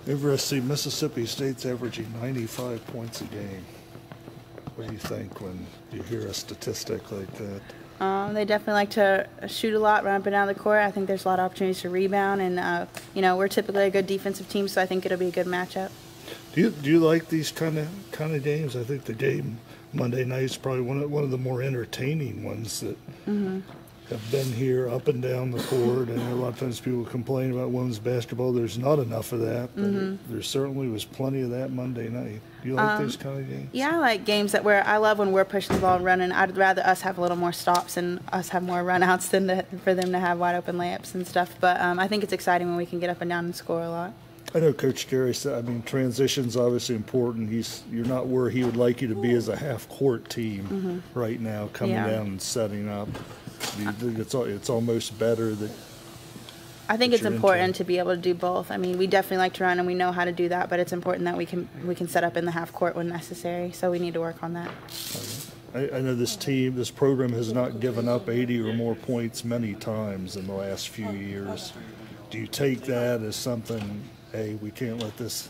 Interesting, Mississippi State's averaging 95 points a game. What do you think when you hear a statistic like that? They definitely like to shoot a lot, run up and down the court. I think there's a lot of opportunities to rebound, and we're typically a good defensive team, so I think it'll be a good matchup. Do you like these kind of games? I think the game Monday night is probably one of the more entertaining ones that have been here, up and down the court. And a lot of times people complain about women's basketball. There's not enough of that, but there certainly was plenty of that Monday night. Do you like those kind of games? Yeah, I like games I love when we're pushing the ball and running. I'd rather us have a little more stops and us have more runouts than for them to have wide open layups and stuff. But I think it's exciting when we can get up and down and score a lot. I know Coach Jerry said, I mean, transition's obviously important. You're not where he would like you to be as a half-court team right now, coming down and setting up. Do you think it's almost better that? I think it's important to be able to do both. I mean, we definitely like to run, and we know how to do that, but it's important that we can set up in the half court when necessary. So we need to work on that. I know this program has not given up 80 or more points many times in the last few years. Do you take that as something, hey, we can't let this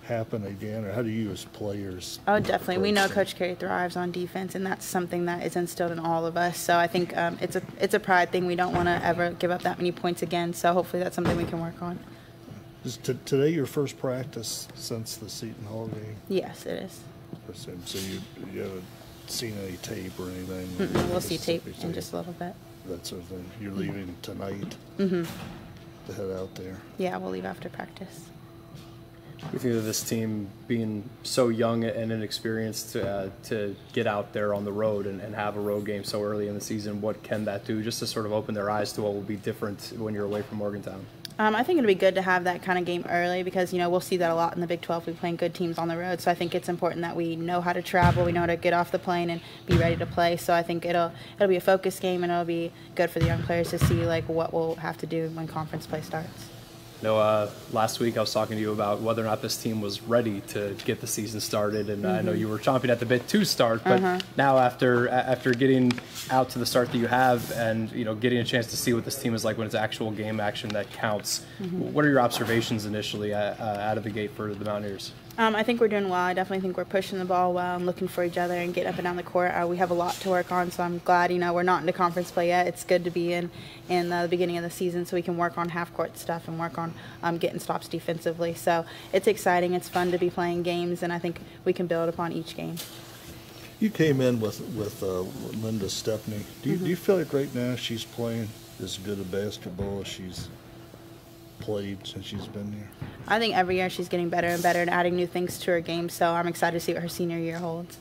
happen again, or how do you as players? Oh, definitely. We know Coach Carey thrives on defense, and that's something that is instilled in all of us. So I think it's a pride thing. We don't want to ever give up that many points again. So hopefully that's something we can work on. Is today your first practice since the Seton Hall game? Yes, it is. So you haven't seen any tape or anything? We'll see tape in just a little bit. That sort of thing. You're leaving tonight to head out there? Yeah, we'll leave after practice. We think of this team being so young and inexperienced to get out there on the road and have a road game so early in the season. What can that do just to sort of open their eyes to what will be different when you're away from Morgantown? I think it'll be good to have that kind of game early because, we'll see that a lot in the Big 12. We playing good teams on the road, so I think it's important that we know how to travel, we know how to get off the plane and be ready to play. So I think it'll be a focus game, and it'll be good for the young players to see what we'll have to do when conference play starts. Last week I was talking to you about whether or not this team was ready to get the season started, and I know you were chomping at the bit to start, but now after getting out to the start that you have and getting a chance to see what this team is like when it's actual game action that counts, what are your observations initially out of the gate for the Mountaineers? I think we're doing well. I definitely think we're pushing the ball well and looking for each other and getting up and down the court. We have a lot to work on, so I'm glad, we're not into conference play yet. It's good to be in the beginning of the season so we can work on half-court stuff and work on getting stops defensively. So it's exciting. It's fun to be playing games, and I think we can build upon each game. You came in with Linda Stepney. Do you feel like right now she's playing as good a basketball as she's played since she's been here? I think every year she's getting better and better and adding new things to her game, so I'm excited to see what her senior year holds.